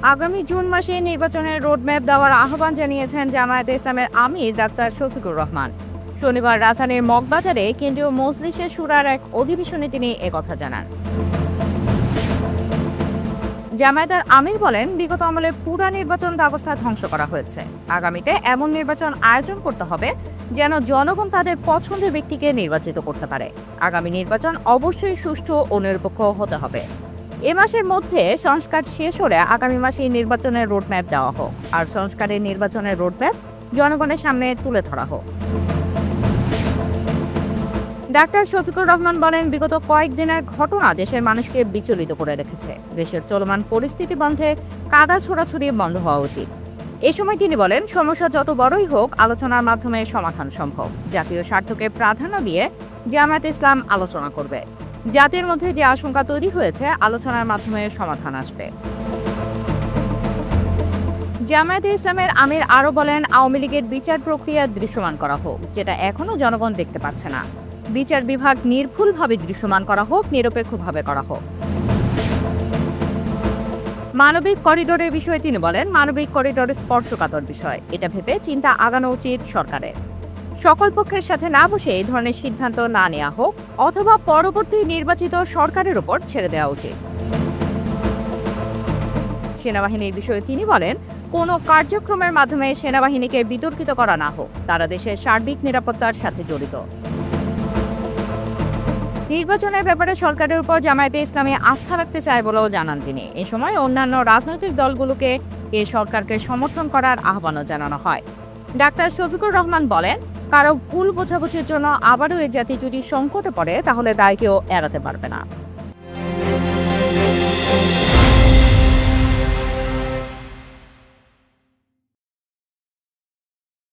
আগামী জুন মাসে নির্বাচনের রোডম্যাপ দেওয়ার আহ্বান জানিয়েছেন জামায়াতে ইসলামের আমির ডাক্তার শফিকুর রহমান। শনিবার রাজধানীর মগবাজারে কেন্দ্রীয় মজলিসে শুরার এক অধিবেশনে তিনি একথা জানান। জামায়াতের আমির বলেন, বিগত আমলে পুরা নির্বাচন ব্যবস্থা ধ্বংস করা হয়েছে। আগামীতে এমন নির্বাচন আয়োজন করতে হবে যেন জনগণ তাদের পছন্দের ব্যক্তিকে নির্বাচিত করতে পারে। আগামী নির্বাচন অবশ্যই সুষ্ঠু ও নিরপেক্ষ হতে হবে। এ মাসের মধ্যে সংস্কার শেষ হলে আগামী মাসে নির্বাচনের রোডম্যাপ দেওয়া হোক, আর সংস্কারের নির্বাচনের রোডম্যাপ জনগণের সামনে তুলে ধরা হোক। ডাক্তার শফিকুর রহমান বলেন, বিগত কয়েকদিনের ঘটনা দেশের মানুষকে বিচলিত করে রেখেছে। দেশের চলমান পরিস্থিতি বন্ধে কাদা ছোড়াছুড়ি বন্ধ হওয়া উচিত। এ সময় তিনি বলেন, সমস্যা যত বড়ই হোক, আলোচনার মাধ্যমে সমাধান সম্ভব। জাতীয় স্বার্থকে প্রাধান্য দিয়ে জামায়াত ইসলাম আলোচনা করবে। জাতির মধ্যে যে আশঙ্কা তৈরি হয়েছে, আলোচনার মাধ্যমে সমাধান আসবে। জামায়াতে ইসলামের আমির আরও বলেন, আওয়ামী লীগের বিচার প্রক্রিয়া দৃশ্যমান করা হোক, যেটা এখনো জনগণ দেখতে পাচ্ছে না। বিচার বিভাগ নির্ভুলভাবে দৃশ্যমান করা হোক, নিরপেক্ষভাবে করা হোক। মানবিক করিডোরের বিষয়ে তিনি বলেন, মানবিক করিডোর স্পর্শকাতর বিষয়। এটা ভেবে চিন্তা আগানো উচিত সরকারের। সকল পক্ষের সাথে না বসে এই ধরনের সিদ্ধান্ত না নেওয়া হোক, অথবা পরবর্তী নির্বাচিত সরকারের উপর ছেড়ে দেওয়া উচিত। সেনাবাহিনীর বিষয়ে তিনি বলেন, কোনো কার্যক্রমের মাধ্যমে সেনাবাহিনীকে বিতর্কিত করা না হোক। তারা দেশের সার্বিক নিরাপত্তার সাথে জড়িত। নির্বাচনের ব্যাপারে সরকারের উপর জামায়াতে ইসলামী আস্থা রাখতে চায় বলেও জানান তিনি। এ সময় অন্যান্য রাজনৈতিক দলগুলোকে এ সরকারকে সমর্থন করার আহ্বানও জানানো হয়। ডাক্তার শফিকুর রহমান বলেন, কারো ভুল বোঝাবুঝির জন্য আবারও এ জাতি যদি সংকটে পড়ে, তাহলে দায় কেউ এড়াতে পারবে না।